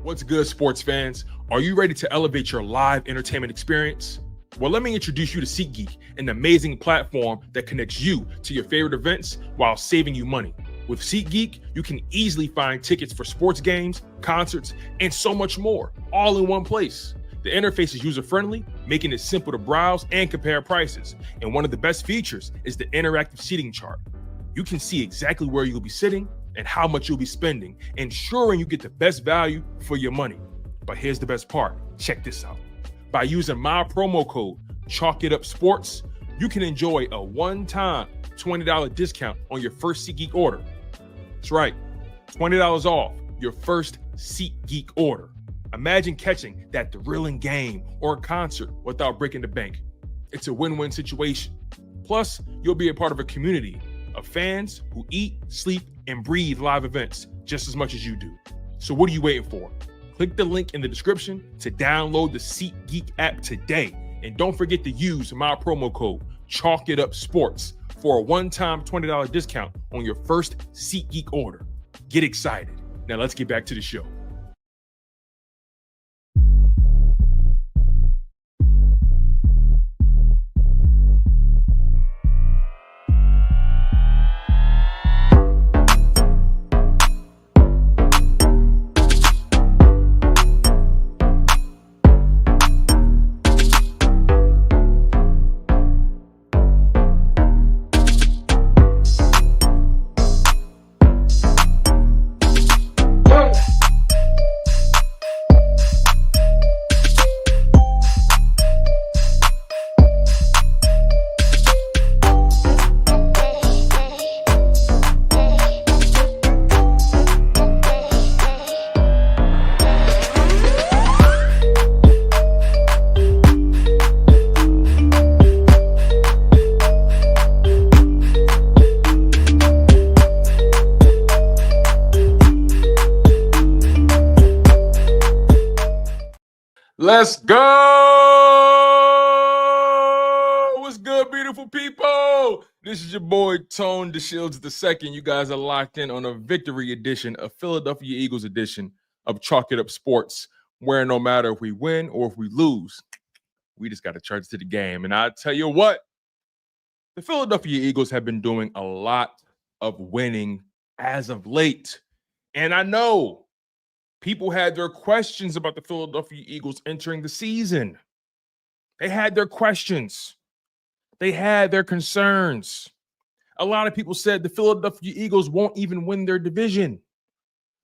What's good, sports fans? Are you ready to elevate your live entertainment experience? Well, let me introduce you to SeatGeek, an amazing platform that connects you to your favorite events while saving you money. With SeatGeek, you can easily find tickets for sports games, concerts, and so much more, all in one place. The interface is user-friendly, making it simple to browse and compare prices. And one of the best features is the interactive seating chart. You can see exactly where you'll be sitting and how much you'll be spending, ensuring you get the best value for your money. But here's the best part. Check this out. By using my promo code, ChalkItUpSports, you can enjoy a one-time $20 discount on your first SeatGeek order. That's right, $20 off your first SeatGeek order. Imagine catching that thrilling game or concert without breaking the bank. It's a win-win situation. Plus, you'll be a part of a community of fans who eat, sleep, and breathe live events just as much as you do. So what are you waiting for? Click the link in the description to download the SeatGeek app today. And don't forget to use my promo code ChalkItUpSports for a one-time $20 discount on your first SeatGeek order. Get excited. Now let's get back to the show. Let's go! What's good, beautiful people? This is your boy, Tone DeShields II. You guys are locked in on a victory edition, a Philadelphia Eagles edition of Chalk It Up Sports, where no matter if we win or if we lose, we just got to charge to the game. And I tell you what, the Philadelphia Eagles have been doing a lot of winning as of late. And I know people had their questions about the Philadelphia Eagles entering the season. They had their questions. They had their concerns. A lot of people said the Philadelphia Eagles won't even win their division.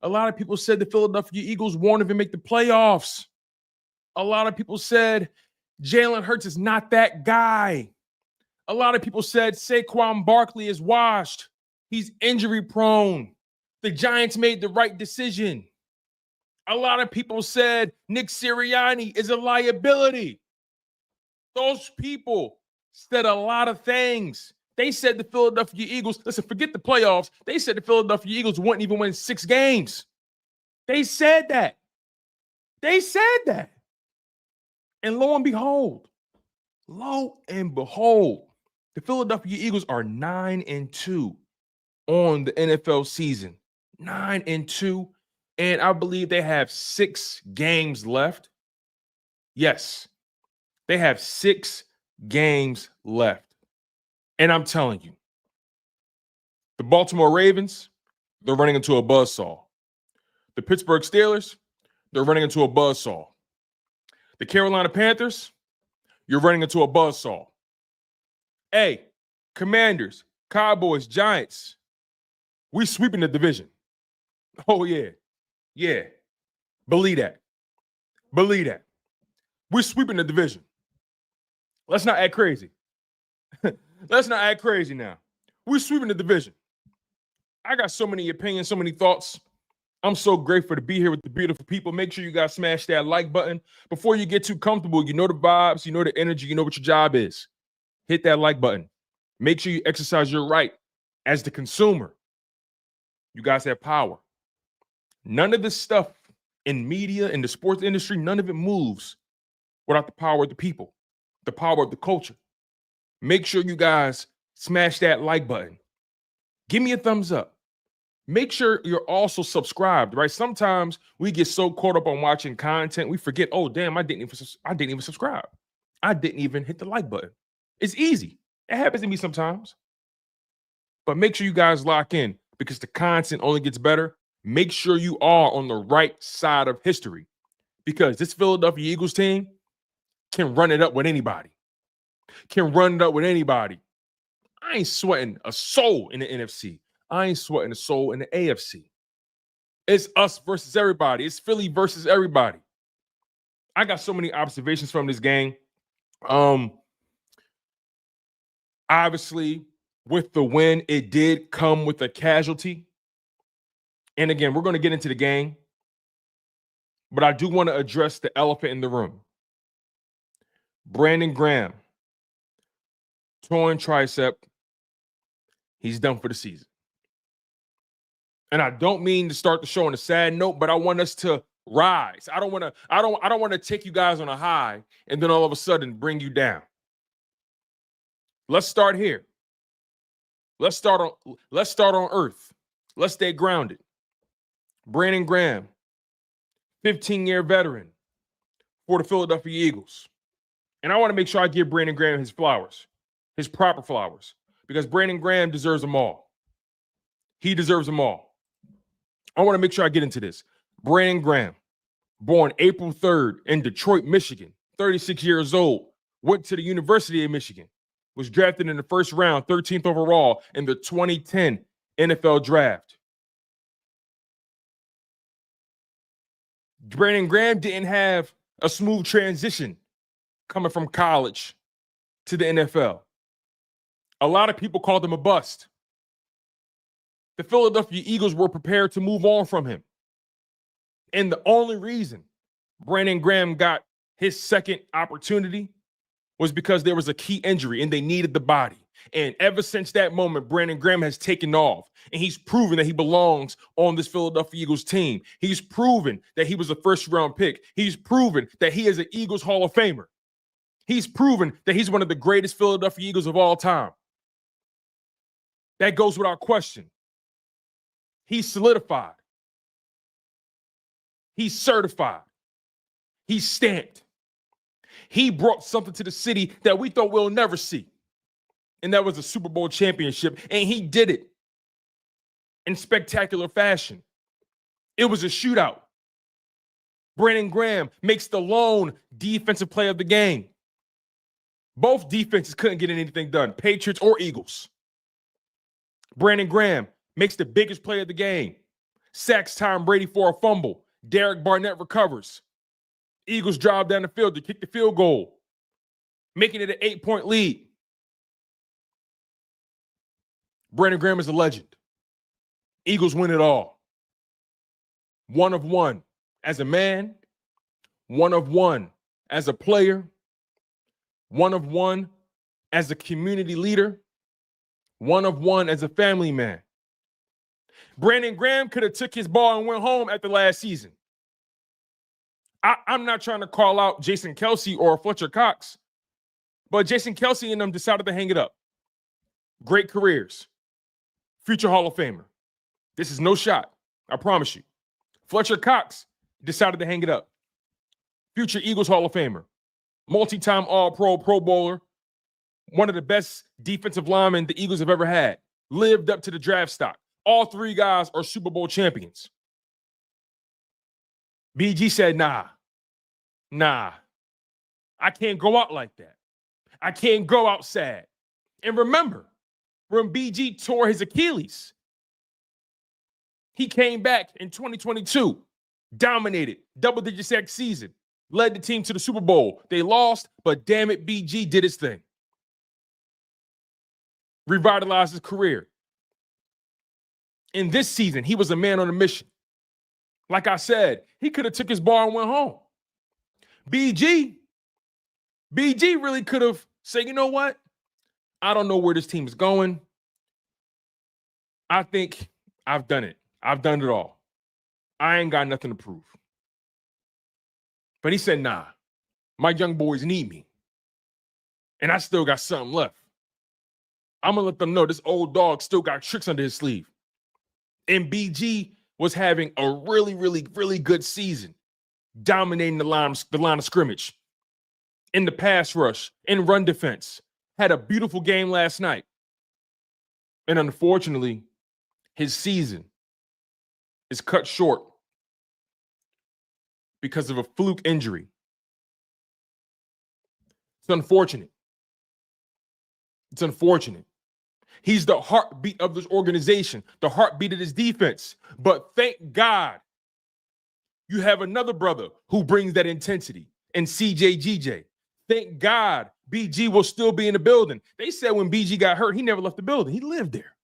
A lot of people said the Philadelphia Eagles won't even make the playoffs. A lot of people said Jalen Hurts is not that guy. A lot of people said Saquon Barkley is washed. He's injury prone. The Giants made the right decision. A lot of people said Nick Sirianni is a liability. Those people said a lot of things. They said the Philadelphia Eagles, listen, forget the playoffs. They said the Philadelphia Eagles wouldn't even win 6 games. They said that. They said that. And lo and behold, the Philadelphia Eagles are 9-2 on the NFL season. 9-2. And I believe they have 6 games left. Yes, they have 6 games left. And I'm telling you, the Baltimore Ravens, they're running into a buzzsaw. The Pittsburgh Steelers, they're running into a buzzsaw. The Carolina Panthers, you're running into a buzzsaw. Hey, Commanders, Cowboys, Giants, we sweeping the division. Oh, yeah. Yeah, believe that. Believe that. We're sweeping the division. Let's not act crazy. Let's not act crazy now. We're sweeping the division. I got so many opinions, so many thoughts. I'm so grateful to be here with the beautiful people. Make sure you guys smash that like button. Before you get too comfortable, you know the vibes, you know the energy, you know what your job is. Hit that like button. Make sure you exercise your right as the consumer. You guys have power. None of this stuff in media, in the sports industry, none of it moves without the power of the people, the power of the culture. Make sure you guys smash that like button. Give me a thumbs up. make sure you're also subscribed, right? Sometimes we get so caught up on watching content, we forget, oh, damn, I didn't even subscribe. I didn't even hit the like button. It's easy. It happens to me sometimes. But make sure you guys lock in because the content only gets better. Make sure you are on the right side of history because this Philadelphia Eagles team can run it up with anybody. I ain't sweating a soul in the NFC. I ain't sweating a soul in the AFC. It's us versus everybody. It's Philly versus everybody. I got so many observations from this game. Obviously, with the win, it did come with a casualty. And again, we're going to get into the game, but I do want to address the elephant in the room. Brandon Graham, torn tricep. He's done for the season. And I don't mean to start the show on a sad note, but I want us to rise. I don't want to take you guys on a high and then all of a sudden bring you down. Let's start here. Let's start on earth. Let's stay grounded. Brandon Graham, 15-year veteran for the Philadelphia Eagles. And I want to make sure I give Brandon Graham his flowers, his proper flowers, because Brandon Graham deserves them all. He deserves them all. I want to make sure I get into this. Brandon Graham, born April 3rd in Detroit, Michigan, 36 years old, went to the University of Michigan, was drafted in the first round, 13th overall in the 2010 NFL Draft. Brandon Graham didn't have a smooth transition coming from college to the NFL. A lot of people called him a bust. The Philadelphia Eagles were prepared to move on from him. And the only reason Brandon Graham got his second opportunity was because there was a key injury and they needed the body. And ever since that moment, Brandon Graham has taken off and he's proven that he belongs on this Philadelphia Eagles team. He's proven that he was a first-round pick. He's proven that he is an Eagles Hall of Famer. He's proven that he's one of the greatest Philadelphia Eagles of all time. That goes without question. He's solidified. He's certified. He's stamped. He brought something to the city that we thought we'll never see. And that was a Super Bowl championship. And he did it in spectacular fashion. It was a shootout. Brandon Graham makes the lone defensive play of the game. Both defenses couldn't get anything done, Patriots or Eagles. Brandon Graham makes the biggest play of the game. Sacks Tom Brady for a fumble. Derek Barnett recovers. Eagles drive down the field to kick the field goal, making it an 8-point lead. Brandon Graham is a legend. Eagles win it all. One of one as a man, one of one as a player, one of one as a community leader, one of one as a family man. Brandon Graham could have took his ball and went home after last season. I'm not trying to call out Jason Kelce or Fletcher Cox, but Jason Kelce and them decided to hang it up. Great careers. Future Hall of Famer. This is no shot. I promise you. Fletcher Cox decided to hang it up. Future Eagles Hall of Famer. Multi-time All-Pro, Pro Bowler. One of the best defensive linemen the Eagles have ever had. Lived up to the draft stock. All three guys are Super Bowl champions. BG said, nah. I can't go out like that. I can't go out sad. And remember, when BG tore his Achilles, he came back in 2022, dominated, double-digit sack season, led the team to the Super Bowl. They lost, but damn it, BG did his thing. Revitalized his career. In this season, he was a man on a mission. Like I said, he could have took his ball and went home. BG really could have said, you know what? I don't know where this team is going. I think I've done it. I've done it all. I ain't got nothing to prove. But he said, nah, my young boys need me. And I still got something left. I'm going to let them know this old dog still got tricks under his sleeve. And BG was having a really, really, really good season, dominating the line of scrimmage, in the pass rush, in run defense. Had a beautiful game last night. And unfortunately, his season is cut short because of a fluke injury. It's unfortunate. It's unfortunate. He's the heartbeat of this organization, the heartbeat of this defense. But thank God you have another brother who brings that intensity, and CJGJ. Thank God BG will still be in the building. They said when BG got hurt, he never left the building. He lived there.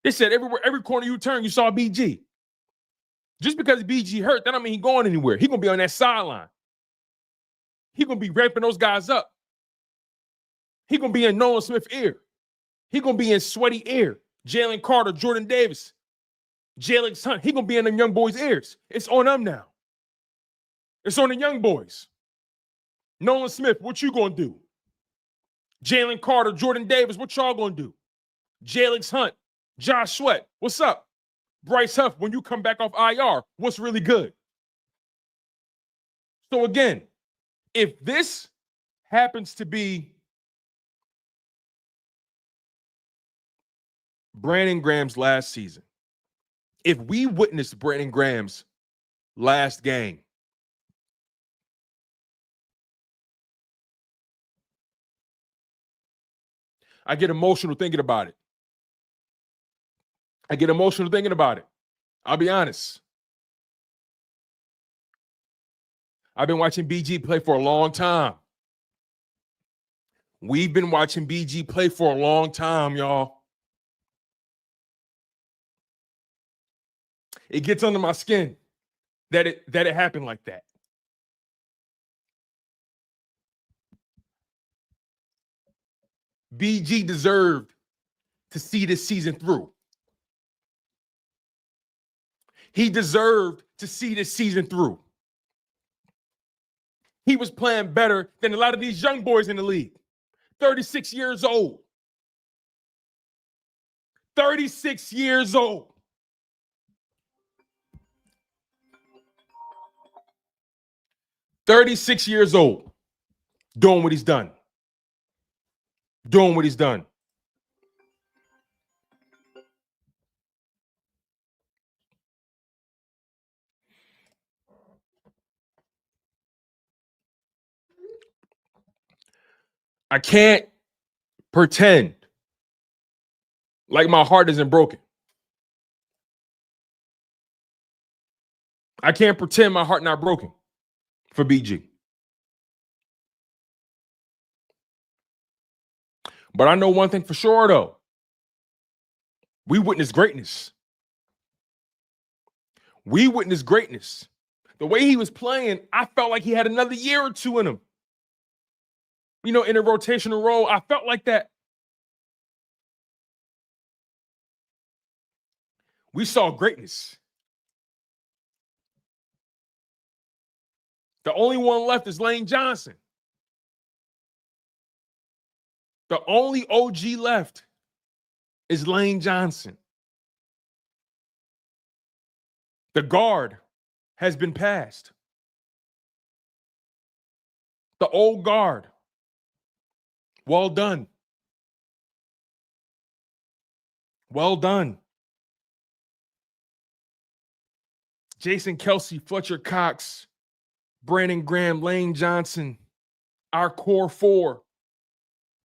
They said every corner you turn, you saw BG. Just because BG hurt, that don't mean he's going anywhere. He's going to be on that sideline. He's going to be ramping those guys up. He's going to be in Nolan Smith's ear. He's going to be in Sweaty ear. Jalen Carter, Jordan Davis, Jalen Hunt. He's going to be in them young boys' ears. It's on them now. It's on the young boys. Nolan Smith, what you going to do? Jalen Carter, Jordan Davis, what y'all going to do? Jalen Hunt, Josh Sweat, what's up? Bryce Huff, when you come back off IR, what's really good? So again, if this happens to be Brandon Graham's last season, if we witnessed Brandon Graham's last game, I get emotional thinking about it. I'll be honest. I've been watching BG play for a long time. We've been watching BG play for a long time, y'all. It gets under my skin that it happened like that. BG deserved to see this season through. He deserved to see this season through. He was playing better than a lot of these young boys in the league. 36 years old. 36 years old. Doing what he's done. I can't pretend like my heart isn't broken. I can't pretend my heart not broken for BG. But I know one thing for sure, though. We witnessed greatness. The way he was playing, I felt like he had another year or two in him. In a rotational role, I felt like that. We saw greatness. The only one left is Lane Johnson. The only OG left is Lane Johnson. The guard has been passed. The old guard. Well done. Jason Kelsey, Fletcher Cox, Brandon Graham, Lane Johnson, our core four,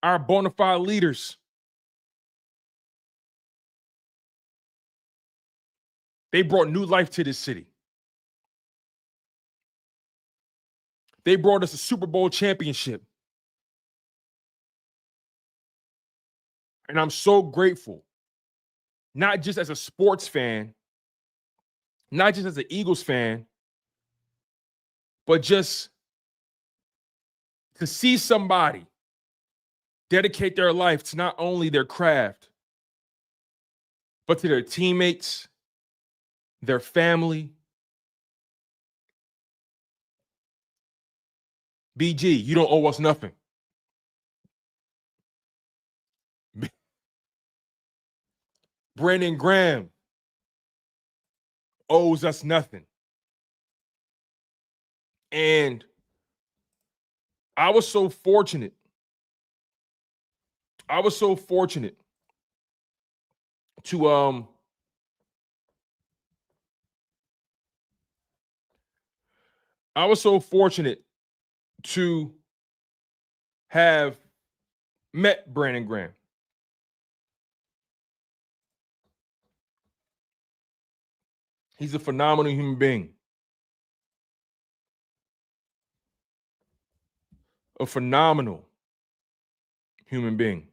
our bona fide leaders. They brought new life to this city. They brought us a Super Bowl championship. And I'm so grateful, not just as a sports fan, not just as an Eagles fan, but just to see somebody dedicate their life to not only their craft, but to their teammates, their family. BG, you don't owe us nothing. Brandon Graham, owes us nothing. And I was so fortunate. I was so fortunate to have met Brandon Graham. He's a phenomenal human being. A phenomenal human being.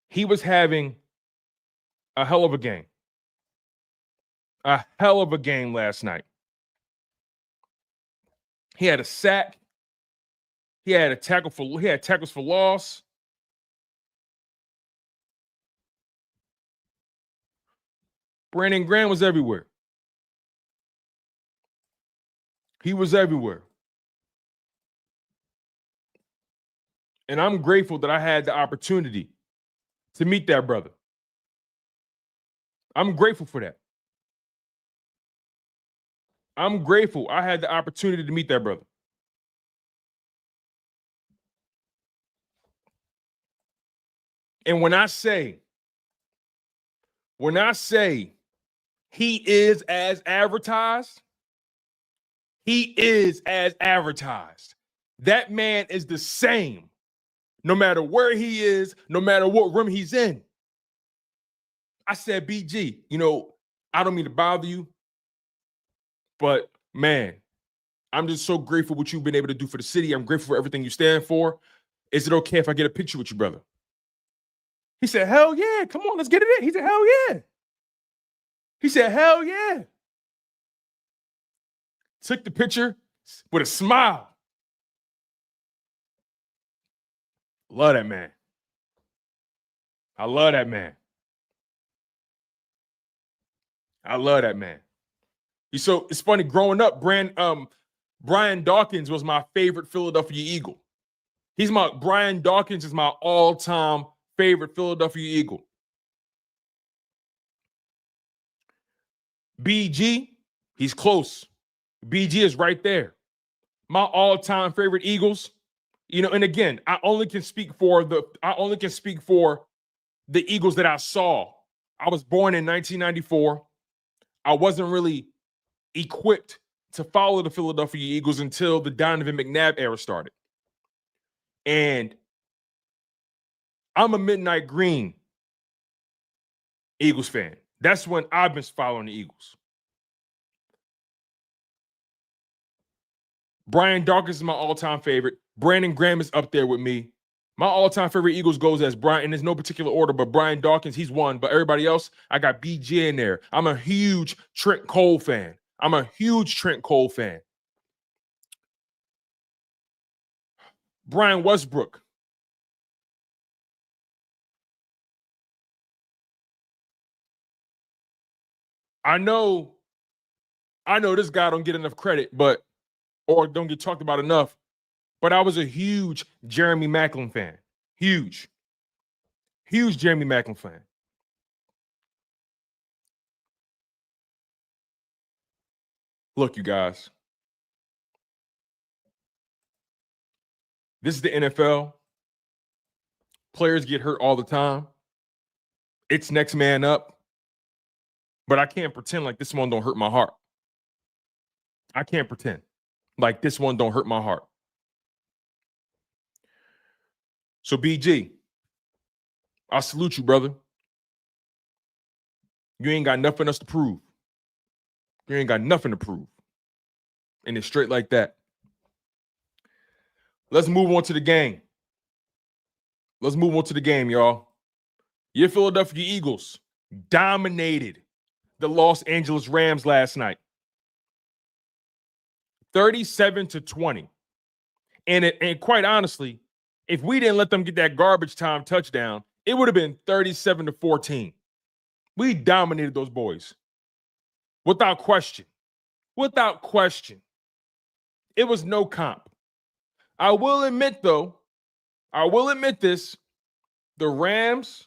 He was having a hell of a game. A hell of a game last night. He had a sack. He had tackles for loss. Brandon Graham was everywhere. He was everywhere. And I'm grateful that I had the opportunity to meet that brother. I'm grateful for that. I'm grateful I had the opportunity to meet that brother. And when I say he is as advertised, he is as advertised. That man is the same, no matter where he is, no matter what room he's in. I said, BG, I don't mean to bother you, but man, I'm just so grateful what you've been able to do for the city. I'm grateful for everything you stand for. Is it okay if I get a picture with you, brother? He said, hell yeah. Come on, let's get it in. He said, hell yeah. He said, hell yeah. Took the picture with a smile. Love that man. I love that man. I love that man. So it's funny, growing up, Brian Dawkins was my favorite Philadelphia Eagle. Brian Dawkins is my all-time favorite Philadelphia Eagle. BG, he's close. BG is right there. My all-time favorite Eagles, and again, I only can speak for the Eagles that I saw. I was born in 1994. I wasn't really equipped to follow the Philadelphia Eagles until the Donovan McNabb era started. And I'm a Midnight Green Eagles fan. That's when I've been following the Eagles. Brian Dawkins is my all-time favorite. Brandon Graham is up there with me. My all-time favorite Eagles goes as Brian, and there's no particular order, but Brian Dawkins, he's one. But everybody else, I got BG in there. I'm a huge Trent Cole fan. Brian Westbrook. I know this guy don't get enough credit, or don't get talked about enough, but I was a huge Jeremy Maclin fan. Huge Jeremy Maclin fan. Look, you guys, this is the NFL. Players get hurt all the time. It's next man up. But I can't pretend like this one don't hurt my heart. I can't pretend like this one don't hurt my heart. So BG, I salute you, brother. You ain't got nothing else to prove. You ain't got nothing to prove. And it's straight like that. Let's move on to the game. Y'all. Your Philadelphia Eagles dominated the Los Angeles Rams last night. 37-20. And quite honestly, if we didn't let them get that garbage time touchdown, it would have been 37-14. We dominated those boys. Without question. It was no comp. I will admit this, the Rams,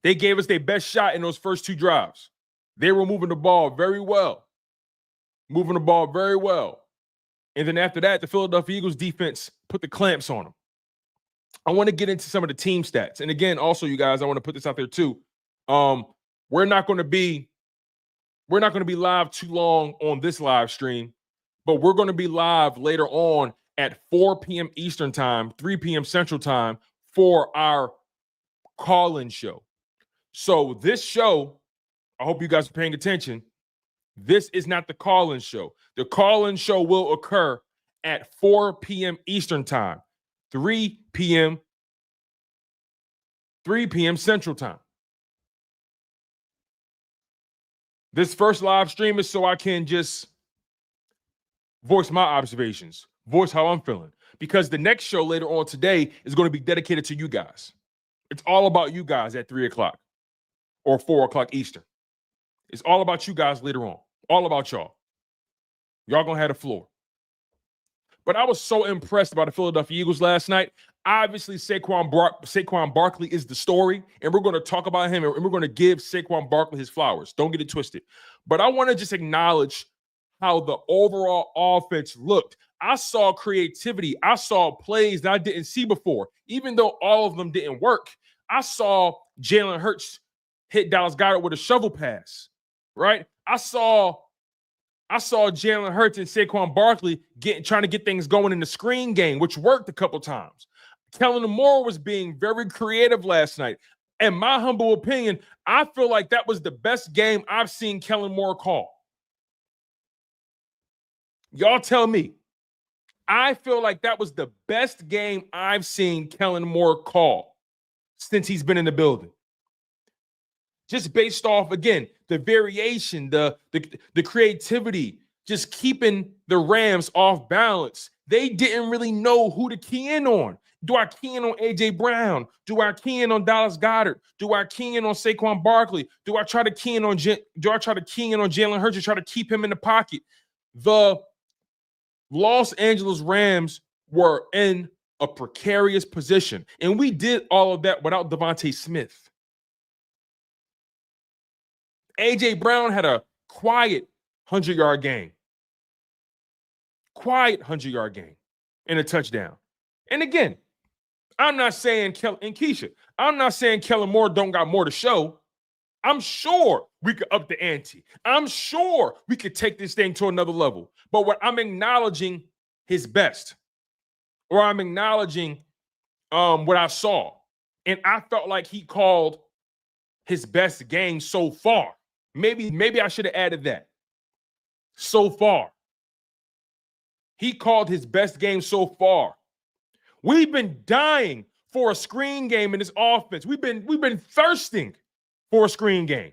They gave us their best shot in those first 2 drives. They were moving the ball very well. And then after that, the Philadelphia Eagles defense put the clamps on them. I want to get into some of the team stats. And again, also, you guys, I want to put this out there too. We're not going to be live too long on this live stream, but we're going to be live later on at 4 p.m. Eastern time, 3 p.m. Central time for our call-in show. So this show, I hope you guys are paying attention. This is not the call-in show. The call-in show will occur at 4 p.m. Eastern time, 3 p.m. Central time. This first live stream is so I can just voice my observations, voice how I'm feeling. Because the next show later on today is going to be dedicated to you guys. It's all about you guys at 3 o'clock or 4 o'clock Eastern. It's all about you guys later on. All about y'all. Y'all going to have the floor. But I was so impressed by the Philadelphia Eagles last night. Obviously, Saquon Barkley is the story, and we're going to talk about him, and we're going to give Saquon Barkley his flowers. Don't get it twisted. But I want to just acknowledge how the overall offense looked. I saw creativity. I saw plays that I didn't see before. Even though all of them didn't work, I saw Jalen Hurts hit Dallas Goedert with a shovel pass, right? I saw Jalen Hurts and Saquon Barkley trying to get things going in the screen game, which worked a couple times. Kellen Moore was being very creative last night. In my humble opinion, I feel like that was the best game I've seen Kellen Moore call. Y'all tell me. I feel like that was the best game I've seen Kellen Moore call since he's been in the building. Just based off, again, the variation, the creativity, just keeping the Rams off balance. They didn't really know who to key in on. Do I key in on A.J. Brown? Do I key in on Dallas Goedert? Do I key in on Saquon Barkley? Do I try to key in on Jalen Hurts and try to keep him in the pocket? The Los Angeles Rams were in a precarious position, and we did all of that without Devontae Smith. A.J. Brown had a quiet 100-yard game. Quiet 100-yard game and a touchdown. And again, I'm not saying I'm not saying Kellen Moore don't got more to show. I'm sure we could up the ante. I'm sure we could take this thing to another level. But what I'm acknowledging his best, or I'm acknowledging what I saw. And I felt like he called his best game so far. Maybe I should have added that. So far. He called his best game so far. We've been dying for a screen game in this offense. We've been thirsting for a screen game.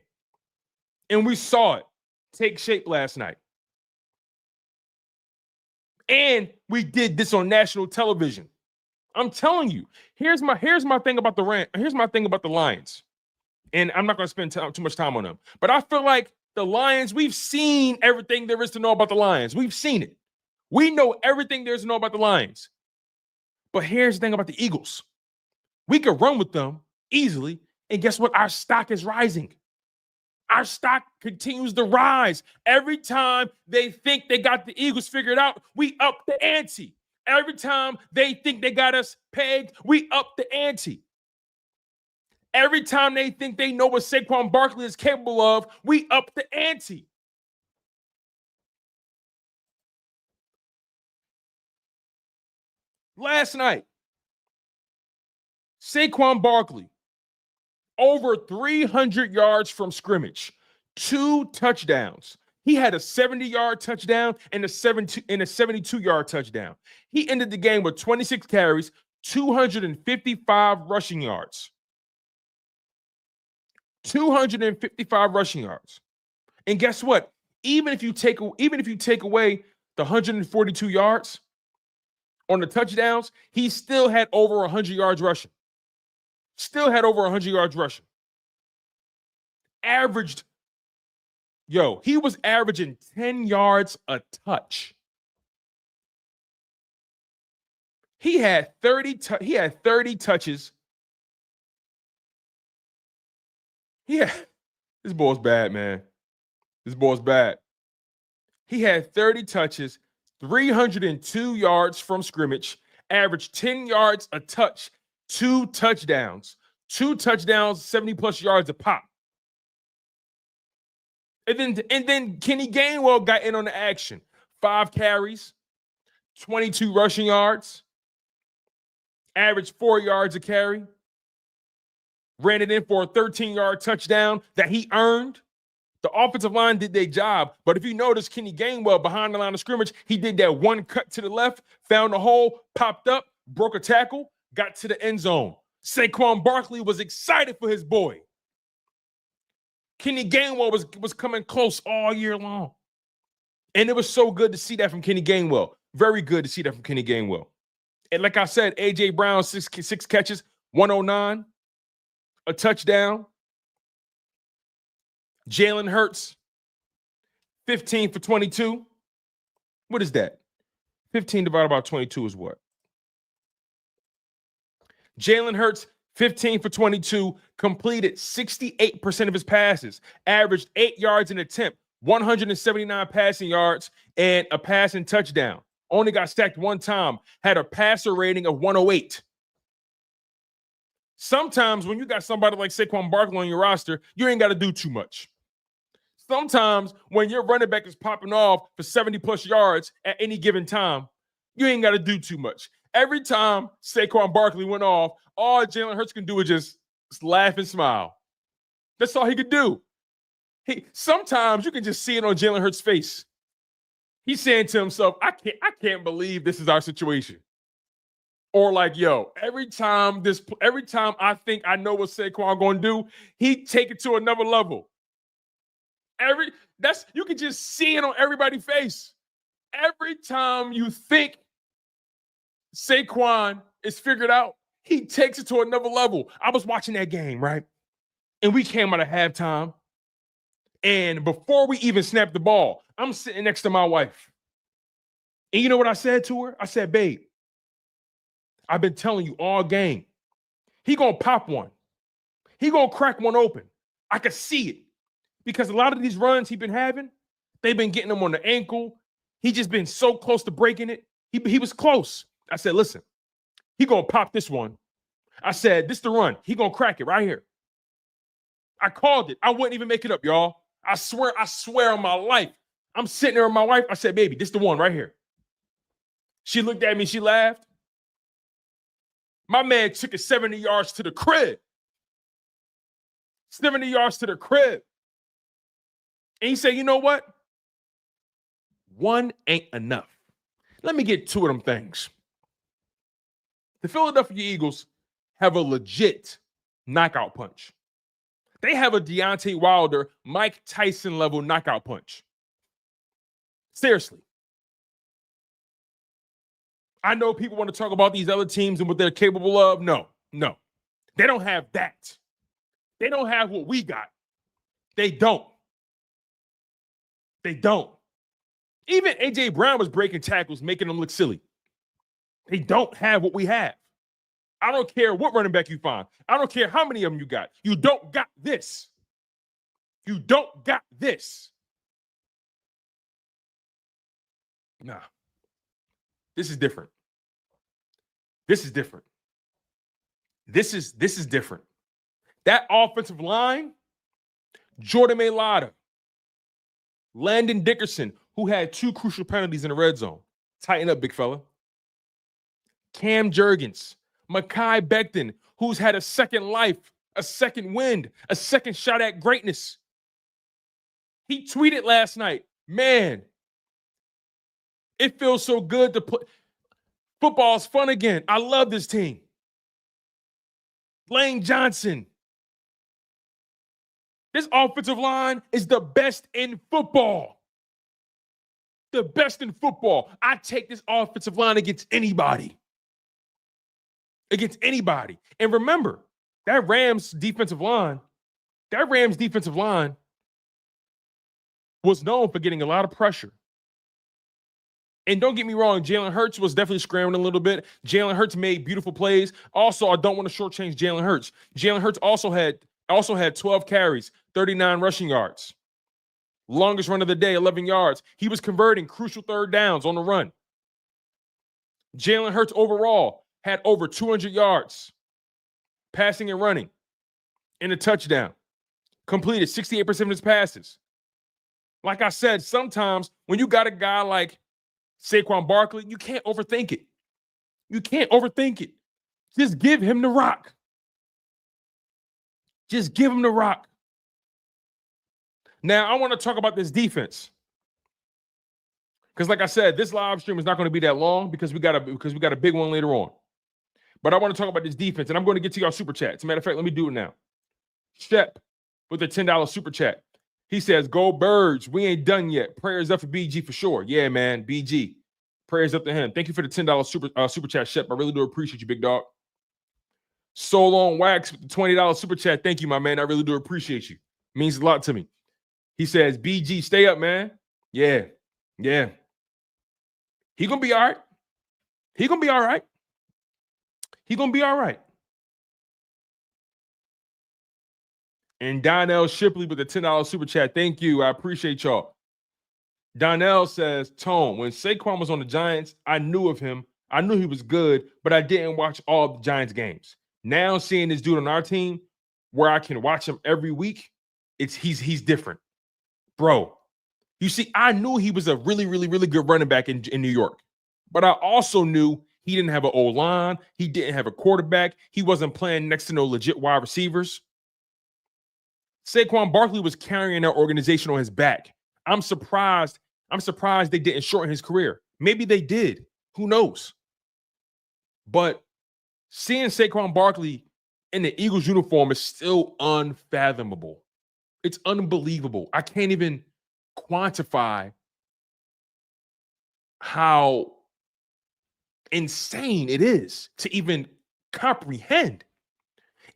And we saw it take shape last night. And we did this on national television. I'm telling you, here's my thing about the Lions. And I'm not going to spend too much time on them. But I feel like the Lions, we've seen everything there is to know about the Lions. We've seen it. We know everything there is to know about the Lions. But here's the thing about the Eagles. We could run with them easily. And guess what? Our stock is rising. Our stock continues to rise. Every time they think they got the Eagles figured out, we up the ante. Every time they think they got us pegged, we up the ante. Every time they think they know what Saquon Barkley is capable of, we up the ante. Last night, Saquon Barkley, over 300 yards from scrimmage, 2 touchdowns. He had a 70-yard touchdown and a 72-yard touchdown. He ended the game with 26 carries, 255 rushing yards. 255 rushing yards. And guess what? Even if you take away the 142 yards on the touchdowns, he still had over 100 yards rushing. Still had over 100 yards rushing. He was averaging 10 yards a touch. He had 30 touches Yeah, this boy's bad, man. This boy's bad. He had 30 touches, 302 yards from scrimmage, averaged 10 yards a touch, 2 touchdowns. 2 touchdowns, 70-plus yards a pop. And then Kenny Gainwell got in on the action. 5 carries, 22 rushing yards, averaged 4 yards a carry, ran it in for a 13-yard touchdown that he earned. The offensive line did their job, but if you notice, Kenny Gainwell behind the line of scrimmage, he did that one cut to the left, found a hole, popped up, broke a tackle, got to the end zone. Saquon Barkley was excited for his boy. Kenny Gainwell was coming close all year long. And it was so good to see that from Kenny Gainwell. Very good to see that from Kenny Gainwell. And like I said, A.J. Brown, six catches, 109, a touchdown. Jalen Hurts, 15 for 22. What is that? 15 divided by 22 is what? Jalen Hurts, 15 for 22, completed 68% of his passes, averaged 8 yards an attempt, 179 passing yards, and a passing touchdown. Only got sacked one time, had a passer rating of 108. Sometimes when you got somebody like Saquon Barkley on your roster, you ain't got to do too much. Sometimes when your running back is popping off for 70-plus yards at any given time, you ain't got to do too much. Every time Saquon Barkley went off, all Jalen Hurts can do is just laugh and smile. That's all he could do. Sometimes you can just see it on Jalen Hurts' face. He's saying to himself, I can't believe this is our situation. Or like, yo, every time I think I know what Saquon going to do, he take it to another level. You can just see it on everybody's face. Every time you think Saquon is figured out, he takes it to another level. I was watching that game, right? And we came out of halftime. And before we even snapped the ball, I'm sitting next to my wife. And you know what I said to her? I said, babe, I've been telling you all game. He going to pop one. He going to crack one open. I could see it. Because a lot of these runs he's been having, they've been getting him on the ankle. He just been so close to breaking it. He was close. I said, listen, he going to pop this one. I said, this the run. He going to crack it right here. I called it. I wouldn't even make it up, y'all. I swear on my life. I'm sitting there with my wife. I said, baby, this the one right here. She looked at me. She laughed. My man took it 70 yards to the crib. 70 yards to the crib. And he said, you know what? One ain't enough. Let me get two of them things. The Philadelphia Eagles have a legit knockout punch. They have a Deontay Wilder, Mike Tyson level knockout punch. Seriously. I know people want to talk about these other teams and what they're capable of. No. They don't have that. They don't have what we got. They don't. Even A.J. Brown was breaking tackles, making them look silly. They don't have what we have. I don't care what running back you find. I don't care how many of them you got. You don't got this. You don't got this. Nah. This is different. This is different. This is different. That offensive line, Jordan Mailata, Landon Dickerson, who had 2 crucial penalties in the red zone. Tighten up, big fella. Cam Jurgens, Mekhi Becton, who's had a second life, a second wind, a second shot at greatness. He tweeted last night, man, it feels so good to play. Football's fun again. I love this team. Lane Johnson. This offensive line is the best in football. The best in football. I take this offensive line against anybody. Against anybody. And remember, that Rams defensive line was known for getting a lot of pressure. And don't get me wrong, Jalen Hurts was definitely scrambling a little bit. Jalen Hurts made beautiful plays. Also, I don't want to shortchange Jalen Hurts. Jalen Hurts also had Also had 12 carries, 39 rushing yards. Longest run of the day, 11 yards. He was converting crucial third downs on the run. Jalen Hurts overall had over 200 yards, passing and running, and a touchdown. Completed 68% of his passes. Like I said, sometimes when you got a guy like Saquon Barkley, you can't overthink it. You can't overthink it. Just give him the rock. Just give him the rock. Now, I want to talk about this defense. Because like I said, this live stream is not going to be that long because we got a big one later on. But I want to talk about this defense, and I'm going to get to y'all super chat. As a matter of fact, let me do it now. Shep with a $10 super chat. He says, "Go Birds. We ain't done yet. Prayers up for BG for sure." Yeah, man. BG. Prayers up to him. Thank you for the $10 super chat, Shep. I really do appreciate you, big dog. So Long Wax with the $20 super chat. Thank you, my man. I really do appreciate you. Means a lot to me. He says, "BG, stay up, man." Yeah. He gonna be all right. He gonna be all right. He gonna be all right. And Donnell Shipley with the $10 super chat. Thank you. I appreciate y'all. Donnell says, "Tone, when Saquon was on the Giants, I knew of him. I knew he was good, but I didn't watch all the Giants games. Now seeing this dude on our team where I can watch him every week, he's different. Bro, you see, I knew he was a really, really, really good running back in New York. But I also knew he didn't have an O-line. He didn't have a quarterback. He wasn't playing next to no legit wide receivers. Saquon Barkley was carrying that organization on his back. I'm surprised they didn't shorten his career. Maybe they did. Who knows? But seeing Saquon Barkley in the Eagles uniform is still unfathomable. It's unbelievable. I can't even quantify how insane it is to even comprehend.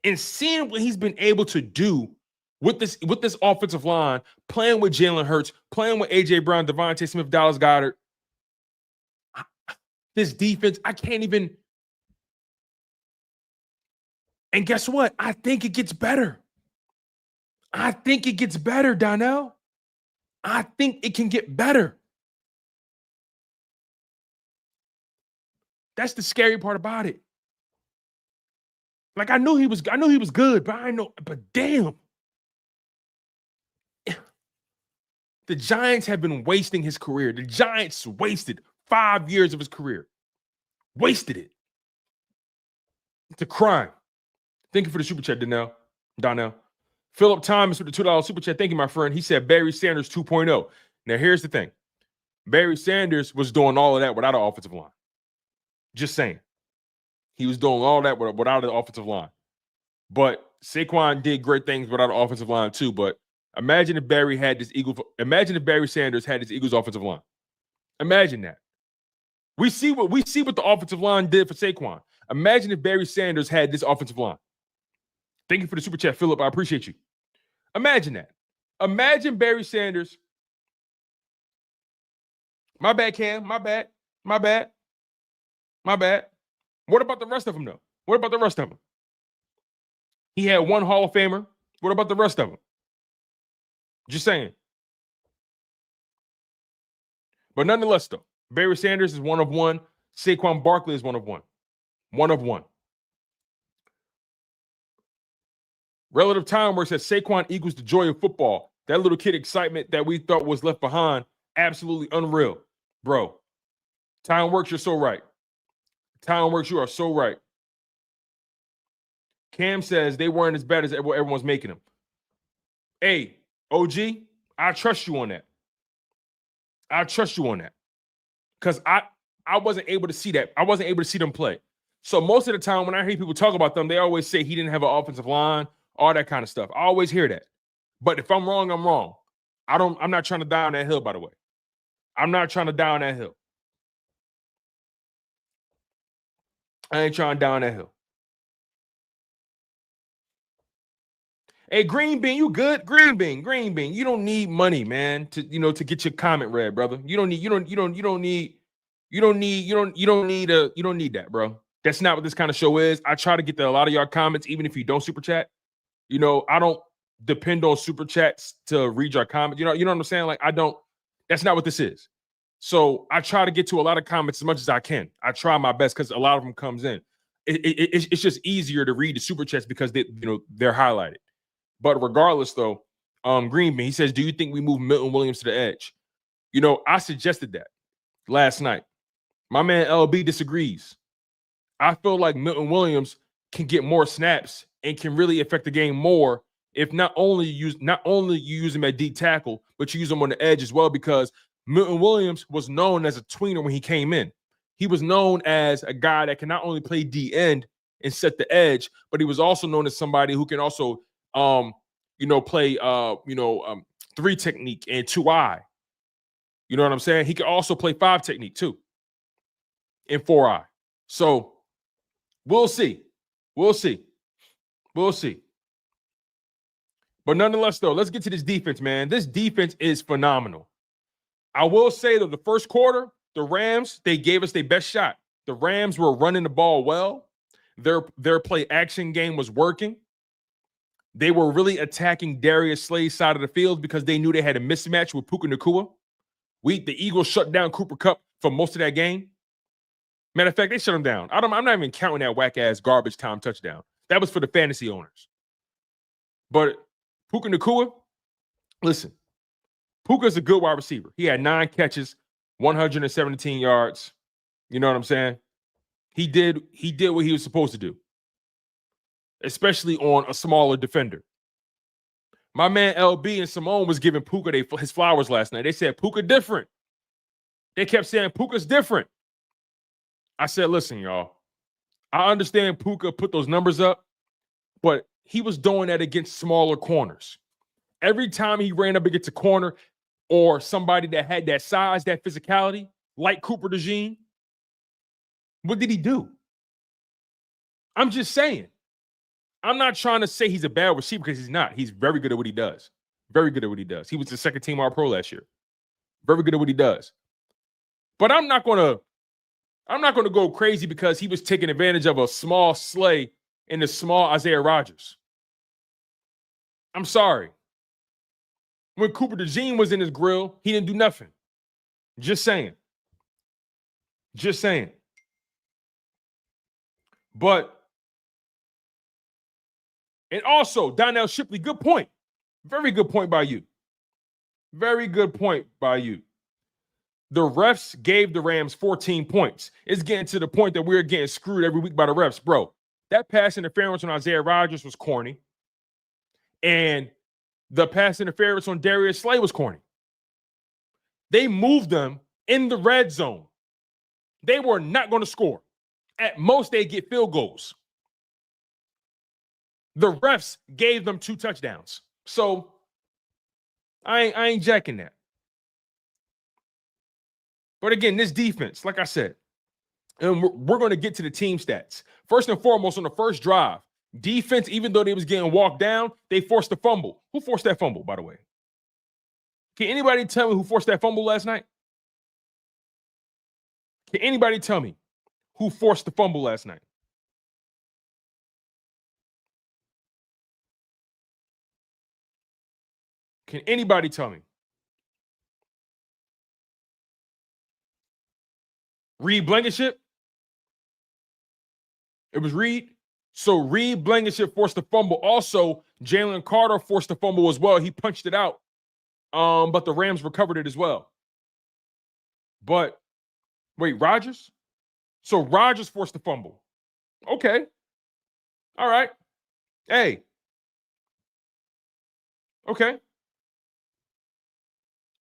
And seeing what he's been able to do with this offensive line, playing with Jalen Hurts, playing with A.J. Brown, Devontae Smith, Dallas Goedert, this defense, I can't even. And guess what? I think it gets better. I think it gets better, Donnell. I think it can get better. That's the scary part about it. Like I knew he was good, but damn. The Giants have been wasting his career. The Giants wasted 5 years of his career. Wasted it. It's a crime. Thank you for the super chat, Donnell. Philip Thomas with the $2 super chat. Thank you, my friend. He said Barry Sanders 2.0. Now, here's the thing. Barry Sanders was doing all of that without an offensive line. Just saying. He was doing all that without an offensive line. But Saquon did great things without an offensive line too. But imagine if Barry Sanders had this Eagles offensive line. Imagine that. We see what the offensive line did for Saquon. Imagine if Barry Sanders had this offensive line. Thank you for the super chat, Philip. I appreciate you. Imagine that. Imagine Barry Sanders. My bad, Cam. My bad. What about the rest of them, though? What about the rest of them? He had one Hall of Famer. What about the rest of them? Just saying. But nonetheless, though, Barry Sanders is one of one. Saquon Barkley is one of one. One of one. Relative Time Works says Saquon equals the joy of football. That little kid excitement that we thought was left behind, absolutely unreal. Bro, Time Works, you're so right. Time Works, you are so right. Cam says they weren't as bad as everyone's making them. Hey, OG, I trust you on that. Because I wasn't able to see that. I wasn't able to see them play. So most of the time when I hear people talk about them, they always say he didn't have an offensive line, all that kind of stuff. I always hear that. But if I'm wrong, I'm wrong. I'm not trying to die on that hill, by the way. I'm not trying to die on that hill. I ain't trying to die on that hill. Hey, Green Bean, you good? Green Bean. You don't need money, man, to get your comment read, brother. You don't need that, bro. That's not what this kind of show is. I try to get to a lot of y'all comments, even if you don't super chat. I don't depend on super chats to read your comments. You know what I'm saying? Like, I don't, that's not what this is. So I try to get to a lot of comments as much as I can. I try my best because a lot of them comes in. It's just easier to read the super chats because they're highlighted. But regardless, though, Greenbean, he says, do you think we move Milton Williams to the edge? I suggested that last night. My man LB disagrees. I feel like Milton Williams can get more snaps and can really affect the game more if not only you use him at D tackle, but you use him on the edge as well, because Milton Williams was known as a tweener when he came in. He was known as a guy that can not only play D end and set the edge, but he was also known as somebody who can also play 3 technique and 2-eye. You know what I'm saying? He can also play 5 technique too and 4-eye. So we'll see. We'll see. We'll see. But nonetheless, though, let's get to this defense, man. This defense is phenomenal. I will say, though, the first quarter, the Rams, they gave us their best shot. The Rams were running the ball well. Their play action game was working. They were really attacking Darius Slay's side of the field because they knew they had a mismatch with Puka Nacua. The Eagles shut down Cooper Kupp for most of that game. Matter of fact, they shut him down. I'm not even counting that whack-ass garbage time touchdown. That was for the fantasy owners. But Puka Nacua, listen, Puka's a good wide receiver. He had 9 catches, 117 yards. You know what I'm saying? He did what he was supposed to do, especially on a smaller defender. My man LB and Simone was giving Puka his flowers last night. They said, Puka different. They kept saying, Puka's different. I said, listen, y'all, I understand Puka put those numbers up, but he was doing that against smaller corners. Every time he ran up against a corner or somebody that had that size, that physicality, like Cooper DeJean, what did he do? I'm just saying. I'm not trying to say he's a bad receiver because he's not. He's very good at what he does. Very good at what he does. He was the second-team All-Pro last year. Very good at what he does. But I'm not gonna go crazy because he was taking advantage of a small Slay and a small Isaiah Rodgers. I'm sorry. When Cooper DeJean was in his grill, he didn't do nothing. Just saying. Just saying. And also, Donnell Shipley, good point. Very good point by you. Very good point by you. The refs gave the Rams 14 points. It's getting to the point that we're getting screwed every week by the refs. Bro, that pass interference on Isaiah Rodgers was corny. And the pass interference on Darius Slay was corny. They moved them in the red zone. They were not going to score. At most, they get field goals. The refs gave them 2 touchdowns. So I ain't jacking that. But again, this defense, like I said, and we're going to get to the team stats. First and foremost, on the first drive, defense, even though they was getting walked down, they forced a fumble. Who forced that fumble, by the way? Can anybody tell me who forced that fumble last night? Can anybody tell me who forced the fumble last night? Can anybody tell me? Reed Blankenship? It was Reed. So Reed Blankenship forced the fumble. Also, Jalen Carter forced the fumble as well. He punched it out. But the Rams recovered it as well. But wait, Rodgers? So Rodgers forced the fumble. Okay. All right. Hey. Okay.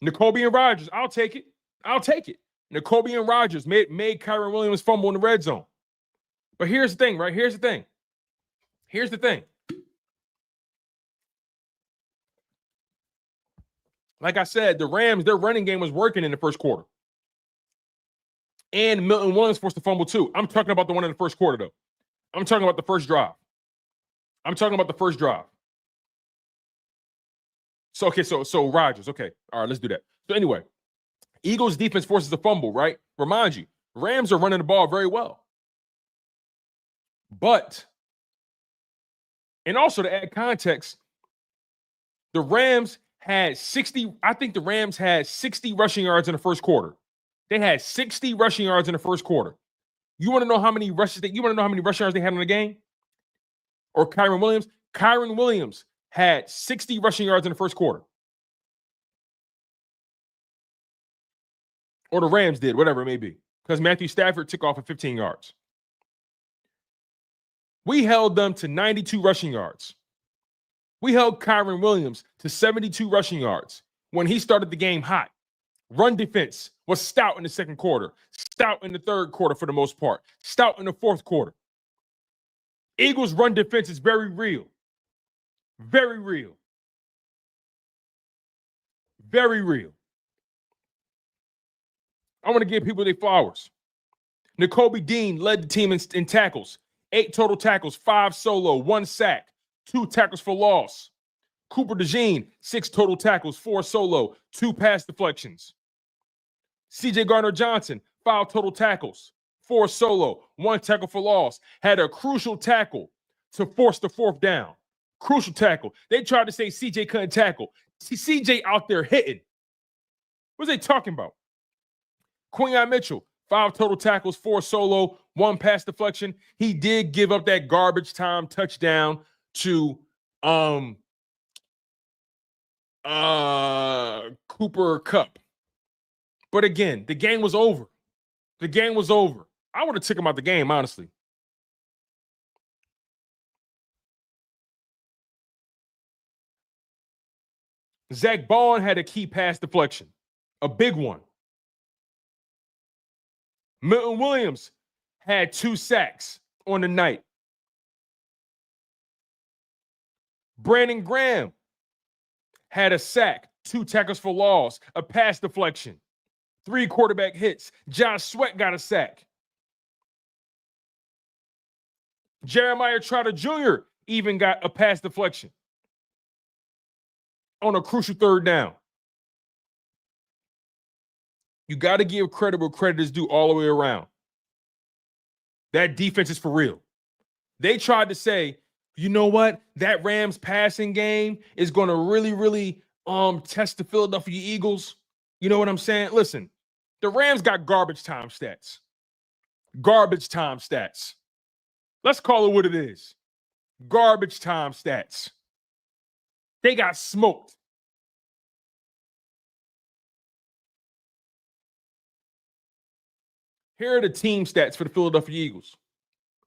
Nakobe and Rodgers. I'll take it. I'll take it. Nakobe and Rodgers made Kyren Williams fumble in the red zone. But here's the thing, right? Here's the thing. Here's the thing. Like I said, the Rams, their running game was working in the first quarter. And Milton Williams forced the fumble too. I'm talking about the one in the first quarter, though. I'm talking about the first drive. I'm talking about the first drive. So, okay, so Rodgers. Okay. All right, let's do that. So anyway, Eagles defense forces the fumble, right? Remind you, Rams are running the ball very well. But And also to add context, the Rams had 60, I think the Rams had 60 rushing yards in the first quarter. They had 60 rushing yards in the first quarter. You want to know how many rushing yards they had in the game? Or Kyren Williams? Kyren Williams had 60 rushing yards in the first quarter. Or the Rams did, whatever it may be. Because Matthew Stafford took off at 15 yards. We held them to 92 rushing yards. We held Kyren Williams to 72 rushing yards when he started the game hot. Run defense was stout in the second quarter, stout in the third quarter for the most part, stout in the fourth quarter. Eagles' run defense is very real. Very real. Very real. I want to give people their flowers. Nakobe Dean led the team in tackles. 8 total tackles, 5 solo, 1 sack, 2 tackles for loss. Cooper DeJean, 6 total tackles, 4 solo, 2 pass deflections. CJ Gardner-Johnson, 5 total tackles, 4 solo, 1 tackle for loss. Had a crucial tackle to force the 4th down. Crucial tackle. They tried to say CJ couldn't tackle. CJ out there hitting. What are they talking about? Quinyon Mitchell, 5 total tackles, 4 solo, 1 pass deflection. He did give up that garbage time touchdown to Cooper Kupp. But again, the game was over. The game was over. I would have took him out the game, honestly. Zach Bond had a key pass deflection, a big one. Milton Williams had 2 sacks on the night. Brandon Graham had a sack, 2 tackles for loss, a pass deflection, 3 quarterback hits. Josh Sweat got a sack. Jeremiah Trotter Jr. even got a pass deflection on a crucial 3rd down. You got to give credit where credit is due all the way around. That defense is for real. They tried to say, you know what? That Rams passing game is going to really test the Philadelphia Eagles. You know what I'm saying? Listen, the Rams got garbage time stats. Garbage time stats. Let's call it what it is. Garbage time stats. They got smoked. Here are the team stats for the Philadelphia Eagles.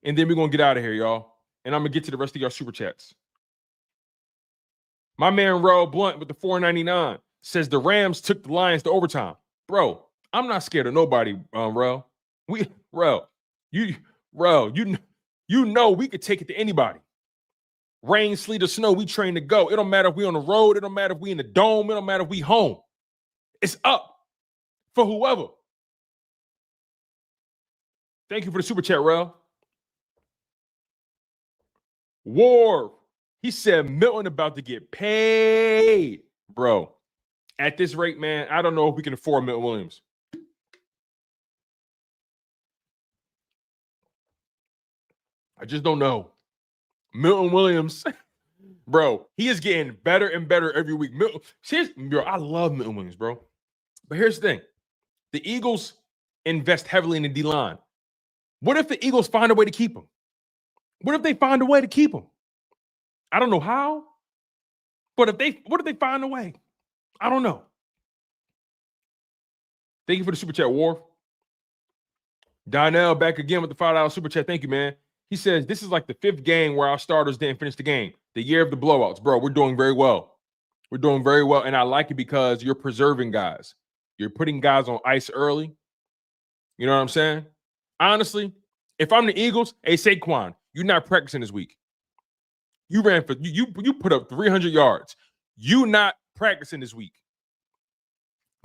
And then we're going to get out of here, y'all. And I'm going to get to the rest of y'all super chats. My man, Rel Blunt, with the $4.99 says the Rams took the Lions to overtime. Bro, I'm not scared of nobody, Rel. You know we could take it to anybody. Rain, sleet, or snow, we train to go. It don't matter if we on the road. It don't matter if we in the dome. It don't matter if we home. It's up for whoever. Thank you for the super chat, Rel. War. He said Milton about to get paid. Bro, at this rate, man, I don't know if we can afford Milton Williams. I just don't know. Milton Williams, bro, he is getting better and better every week. Bro, I love Milton Williams, bro. But here's the thing. The Eagles invest heavily in the D-line. What if the Eagles find a way to keep him? What if they find a way to keep him? I don't know how, but what if they find a way? I don't know. Thank you for the super chat, War. Donnell back again with the $5 super chat. Thank you, man. He says, this is like the 5th game where our starters didn't finish the game. The year of the blowouts. Bro, we're doing very well. We're doing very well, and I like it because you're preserving guys. You're putting guys on ice early. You know what I'm saying? Honestly, if I'm the Eagles, hey, Saquon, you're not practicing this week. You ran for you put up 300 yards. You not practicing this week.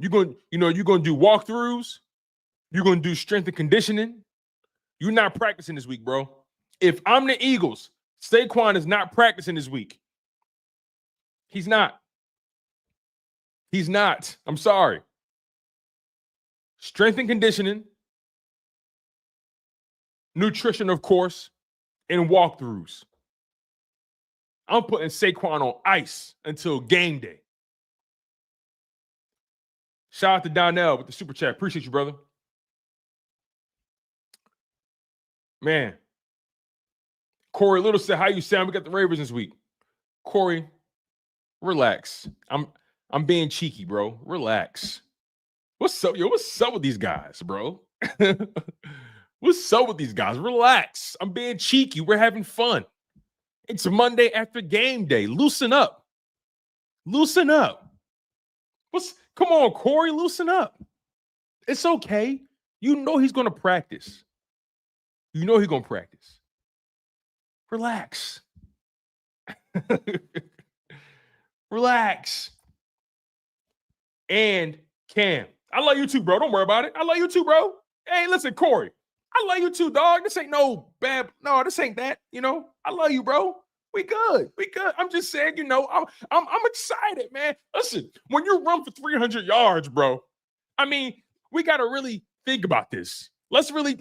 You're going to do walkthroughs. You're going to do strength and conditioning. You're not practicing this week, bro. If I'm the Eagles, Saquon is not practicing this week. He's not. He's not. I'm sorry. Strength and conditioning, nutrition, of course, and walkthroughs. I'm putting Saquon on ice until game day. Shout out to Donnell with the super chat. Appreciate you, brother. Man. Corey Little said, how you sound? We got the Ravens this week. Corey, relax. I'm being cheeky, bro. Relax. What's up, yo? What's up with these guys, bro? What's up with these guys? Relax. I'm being cheeky. We're having fun. It's Monday after game day. Loosen up. Loosen up. Come on, Corey, loosen up. It's okay. You know he's going to practice. You know he's going to practice. Relax. Relax. And Cam, I love you too, bro. Don't worry about it. I love you too, bro. Hey, listen, Corey, I love you too, dog. This ain't no bad. No, this ain't that. You know, I love you, bro. We good. We good. I'm just saying, you know, I'm excited, man. Listen, when you run for 300 yards, bro, I mean, we got to really think about this. Let's really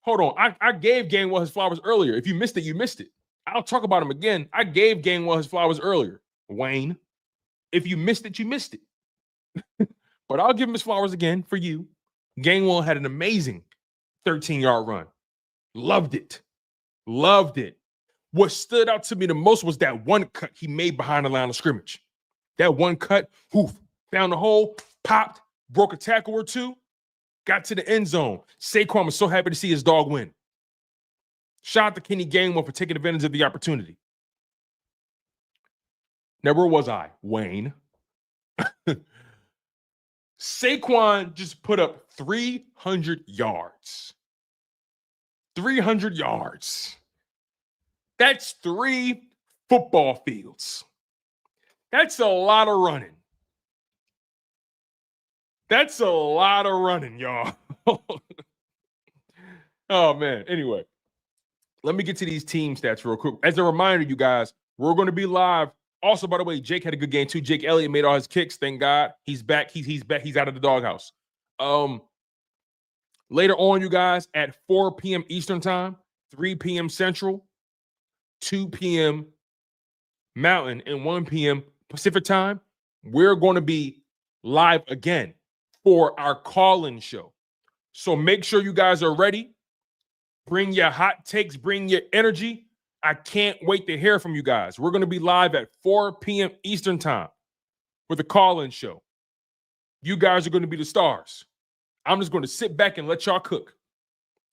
hold on. I gave Gainwell his flowers earlier. If you missed it, you missed it. I'll talk about him again. I gave Gainwell his flowers earlier. Wayne, if you missed it, you missed it. But I'll give him his flowers again for you. Gainwell had an amazing 13-yard run. Loved it. Loved it. What stood out to me the most was that one cut he made behind the line of scrimmage. That one cut, found the hole, popped, broke a tackle or two, got to the end zone. Saquon was so happy to see his dog win. Shout out to Kenny Gainwell for taking advantage of the opportunity. Now, where was I? Wayne. Saquon just put up 300 yards. 300 yards. That's 3 football fields. That's a lot of running. That's a lot of running, y'all. Oh, man. Anyway, let me get to these team stats real quick. As a reminder, you guys, we're going to be live. Also, by the way, Jake had a good game too. Jake Elliott made all his kicks. Thank God. He's back. He's back. He's out of the doghouse. Later on, you guys, at 4 p.m. Eastern time, 3 p.m. Central, 2 p.m. Mountain, and 1 p.m. Pacific time, we're going to be live again for our call-in show. So make sure you guys are ready. Bring your hot takes. Bring your energy. I can't wait to hear from you guys. We're going to be live at 4 p.m. Eastern time for the call-in show. You guys are going to be the stars. I'm just going to sit back and let y'all cook.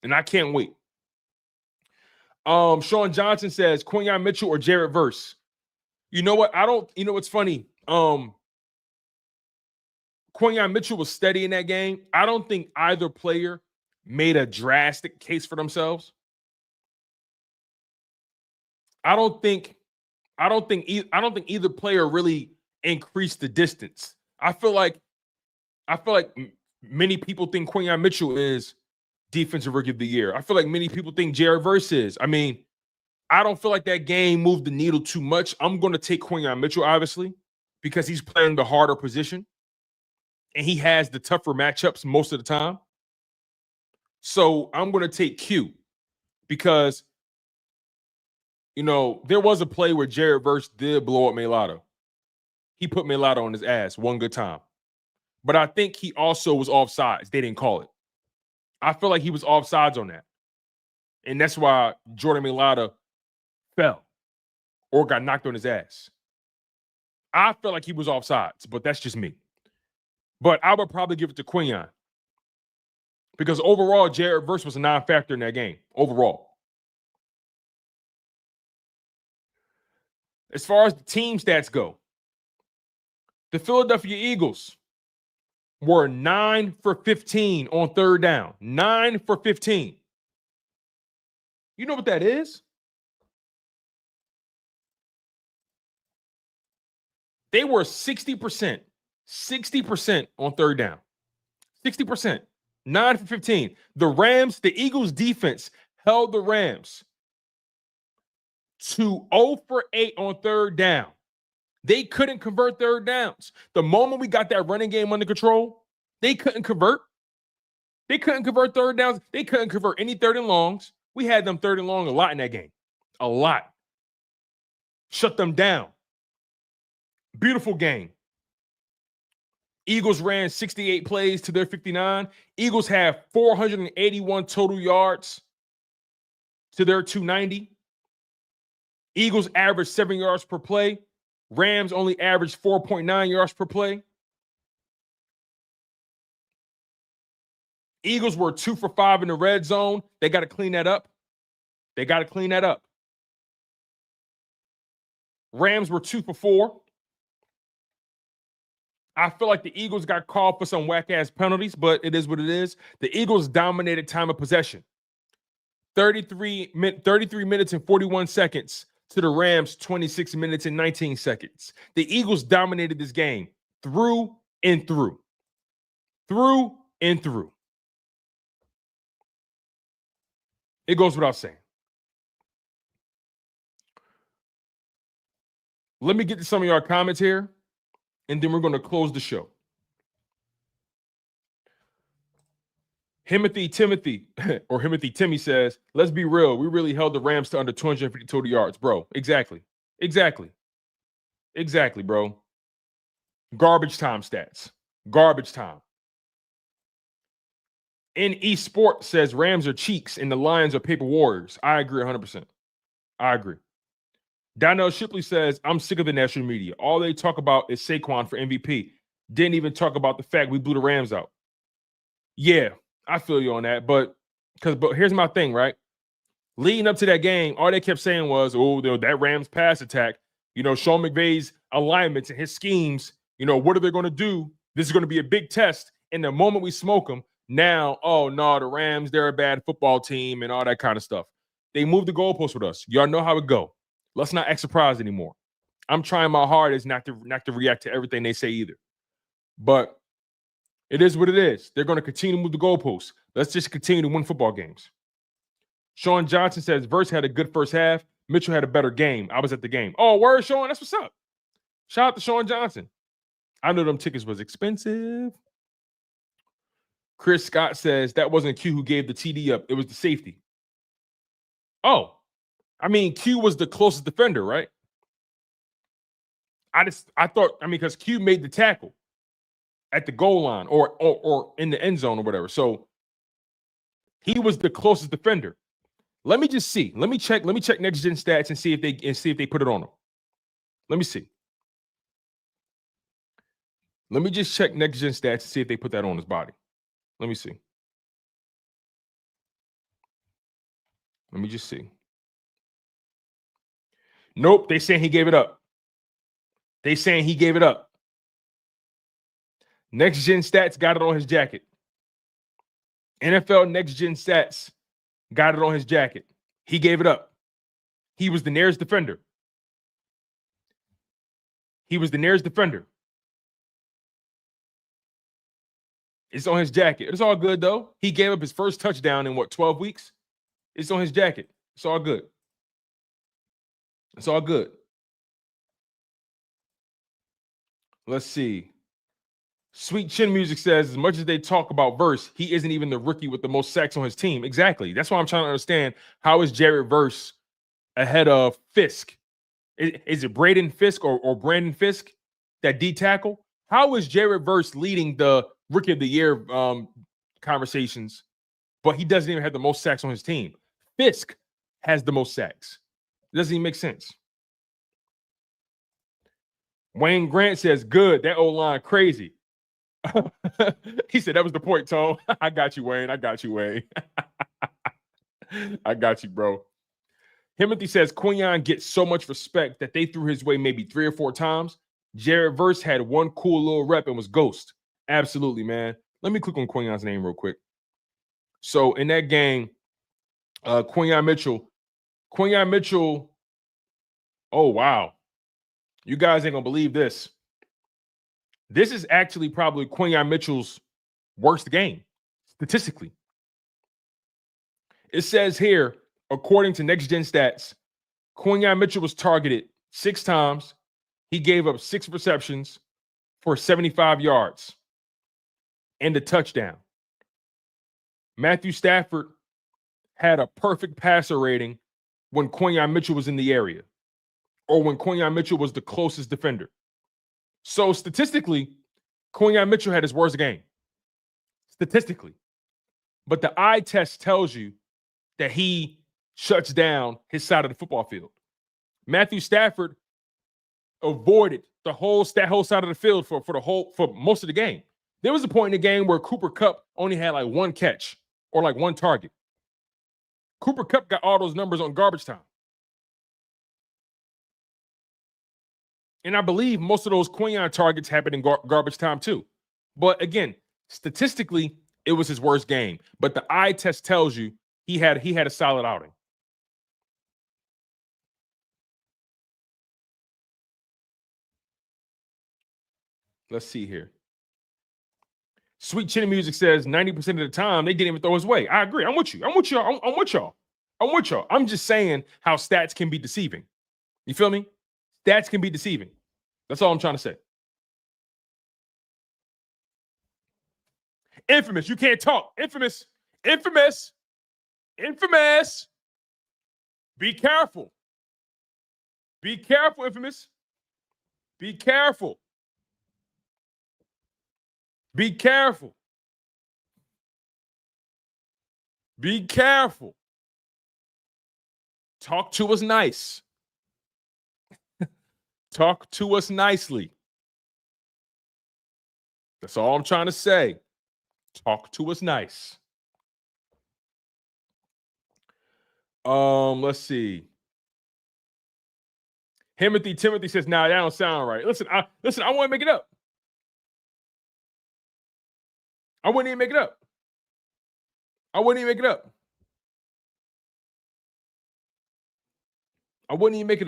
And I can't wait. Sean Johnson says, Quinyon Mitchell or Jared Verse? You know what? You know what's funny? Quinyon Mitchell was steady in that game. I don't think either player made a drastic case for themselves. I don't think either player really increased the distance. I feel like many people think Quinyon Mitchell is defensive rookie of the year. I feel like many people think Jared Verse is. I mean, I don't feel like that game moved the needle too much. I'm going to take Quinyon Mitchell, obviously, because he's playing the harder position and he has the tougher matchups most of the time. So I'm going to take Q because, you know, there was a play where Jared Verse did blow up Mulatto. He put Mulatto on his ass one good time. But I think he also was offsides. They didn't call it. I feel like he was offsides on that. And that's why Jordan Mulatto fell or got knocked on his ass. I feel like he was offsides, but that's just me. But I would probably give it to Quinyon because overall, Jared Verse was a non-factor in that game, overall. As far as the team stats go, the Philadelphia Eagles were 9 for 15 on third down. 9 for 15. You know what that is? They were 60%. 60% on third down. 60%. 9 for 15. The Eagles defense held the Rams to 0 for 8 on third down. They couldn't convert third downs. The moment we got that running game under control, they couldn't convert. They couldn't convert third downs. They couldn't convert any third and longs. We had them third and long a lot in that game. a lot. Shut them down. Beautiful game. Eagles ran 68 plays to their 59. Eagles have 481 total yards to their 290. Eagles averaged 7 yards per play. Rams only averaged 4.9 yards per play. Eagles were 2 for 5 in the red zone. They got to clean that up. Rams were 2 for 4. I feel like the Eagles got called for some whack-ass penalties, but it is what it is. The Eagles dominated time of possession. 33 minutes and 41 seconds to the Rams, 26 minutes and 19 seconds. The Eagles dominated this game through and through. Through and through. It goes without saying. Let me get to some of your comments here, and then we're going to close the show. Timothy Timmy says, let's be real. We really held the Rams to under 250 total yards, bro. Exactly, bro. Garbage time stats. Garbage time. In eSport says Rams are cheeks and the Lions are paper warriors. I agree 100%. I agree. Donnell Shipley says, I'm sick of the national media. All they talk about is Saquon for MVP. Didn't even talk about the fact we blew the Rams out. Yeah, I feel you on that. But here's my thing, right? Leading up to that game, all they kept saying was, oh, that Rams pass attack, Sean McVay's alignments and his schemes, what are they going to do? This is going to be a big test. And the moment we smoke them, now, oh, no, the Rams, they're a bad football team and all that kind of stuff. They moved the goalpost with us. Y'all know how it go. Let's not act surprised anymore. I'm trying my hardest not to react to everything they say either. But it is what it is. They're going to continue to move the goalposts. Let's just continue to win football games. Sean Johnson says, Verse had a good first half. Mitchell had a better game. I was at the game. Oh, word, Sean. That's what's up. Shout out to Sean Johnson. I know them tickets was expensive. Chris Scott says, that wasn't Q who gave the TD up. It was the safety. Oh, I mean, Q was the closest defender, right? I thought, because Q made the tackle at the goal line or in the end zone or whatever. So he was the closest defender. Let me just see. Let me check next gen stats and see if they put it on him. Let me see. Let me just check next gen stats and see if they put that on his body. Let me see. Let me just see. Nope, they saying he gave it up. Next Gen Stats got it on his jacket. NFL Next Gen Stats got it on his jacket. He gave it up. He was the nearest defender. It's on his jacket. It's all good, though. He gave up his first touchdown in, 12 weeks? It's on his jacket. It's all good. Let's see. Sweet Chin Music says, as much as they talk about Verse, he isn't even the rookie with the most sacks on his team. Exactly. That's why I'm trying to understand, how is Jared Verse ahead of Fisk? Is it Braden Fisk or Brandon Fisk, that D tackle? How is Jared Verse leading the Rookie of the Year conversations, but he doesn't even have the most sacks on his team? Fisk has the most sacks. It doesn't even make sense. Wayne Grant says, good. That O-line crazy. He said, that was the point, Tone. I got you, Wayne. I got you, bro. Timothy says, Quinyon gets so much respect that they threw his way maybe 3 or 4 times. Jared Verse had one cool little rep and was ghost. Absolutely, man. Let me click on Quinyon's name real quick. So in that game, Quinyon Mitchell, oh, wow. You guys ain't going to believe this. This is actually probably Quinyon Mitchell's worst game, statistically. It says here, according to Next Gen Stats, Quinyon Mitchell was targeted 6 times. He gave up 6 receptions for 75 yards and a touchdown. Matthew Stafford had a perfect passer rating when Quinyon Mitchell was in the area or when Quinyon Mitchell was the closest defender. So statistically, Quinyon Mitchell had his worst game. Statistically. But the eye test tells you that he shuts down his side of the football field. Matthew Stafford avoided the whole side of the field for most of the game. There was a point in the game where Cooper Kupp only had like one catch or like one target. Cooper Kupp got all those numbers on garbage time. And I believe most of those Quinyon targets happened in garbage time too. But again, statistically, it was his worst game. But the eye test tells you he had a solid outing. Let's see here. Sweet Chinny Music says 90% of the time they didn't even throw his way. I agree. I'm with you. I'm with y'all. I'm just saying how stats can be deceiving. You feel me? Stats can be deceiving. That's all I'm trying to say. Infamous. You can't talk. Infamous. Be careful. Be careful, Infamous. Be careful. Be careful. Be careful. Talk to us nice. Talk to us nicely. That's all I'm trying to say. Talk to us nice. Let's see. Timothy says, nah, that don't sound right. Listen, I want to make it up. I wouldn't even make it up. I wouldn't even make it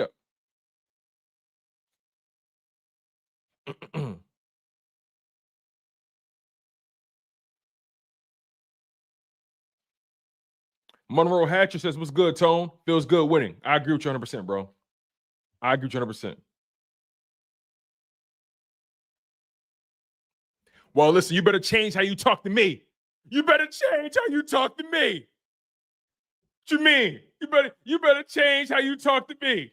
up. Monroe Hatcher says, what's good, Tone? Feels good winning. I agree with you 100%, bro. I agree with you 100%. Well, listen, you better change how you talk to me. You better change how you talk to me. What you mean? You better change how you talk to me.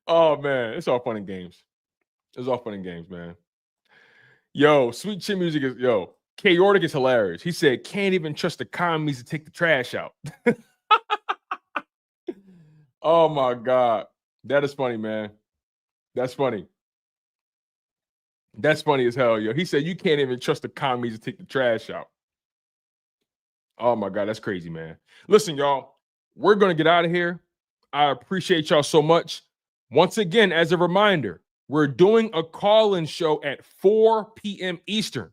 Oh, man. It's all fun and games. Man. Yo, Sweet Chin Music is, chaotic is hilarious. He said, can't even trust the commies to take the trash out. Oh, my God. That is funny, man. That's funny. That's funny as hell, yo. He said, you can't even trust the commies to take the trash out. Oh, my God. That's crazy, man. Listen, y'all, we're going to get out of here. I appreciate y'all so much. Once again, as a reminder, we're doing a call-in show at 4 p.m. Eastern.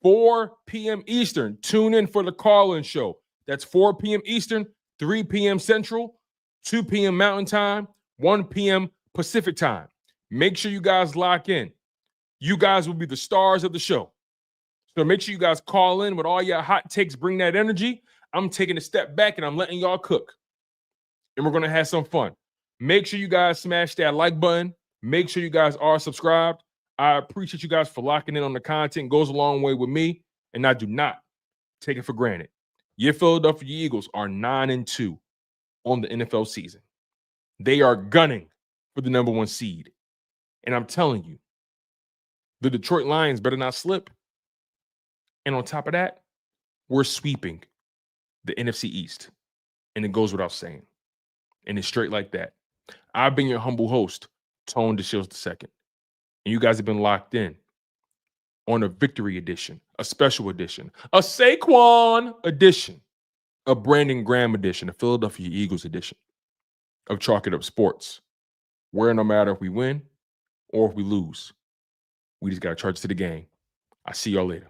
4 p.m. Eastern. Tune in for the call-in show. That's 4 p.m. Eastern, 3 p.m. Central, 2 p.m. Mountain Time, 1 p.m. Pacific Time. Make sure you guys lock in. You guys will be the stars of the show. So make sure you guys call in with all your hot takes. Bring that energy. I'm taking a step back and I'm letting y'all cook. And we're going to have some fun. Make sure you guys smash that like button. Make sure you guys are subscribed. I appreciate you guys for locking in on the content. It goes a long way with me. And I do not take it for granted. Your Philadelphia Eagles are 9-2 on the NFL season. They are gunning for the number 1 seed. And I'm telling you, the Detroit Lions better not slip. And on top of that, we're sweeping the NFC East. And it goes without saying. And it's straight like that. I've been your humble host, Tone DeShields II. And you guys have been locked in on a victory edition, a special edition, a Saquon edition, a Brandon Graham edition, a Philadelphia Eagles edition of Chalk It Up Sports, where no matter if we win or if we lose, we just got to charge to the game. I'll see y'all later.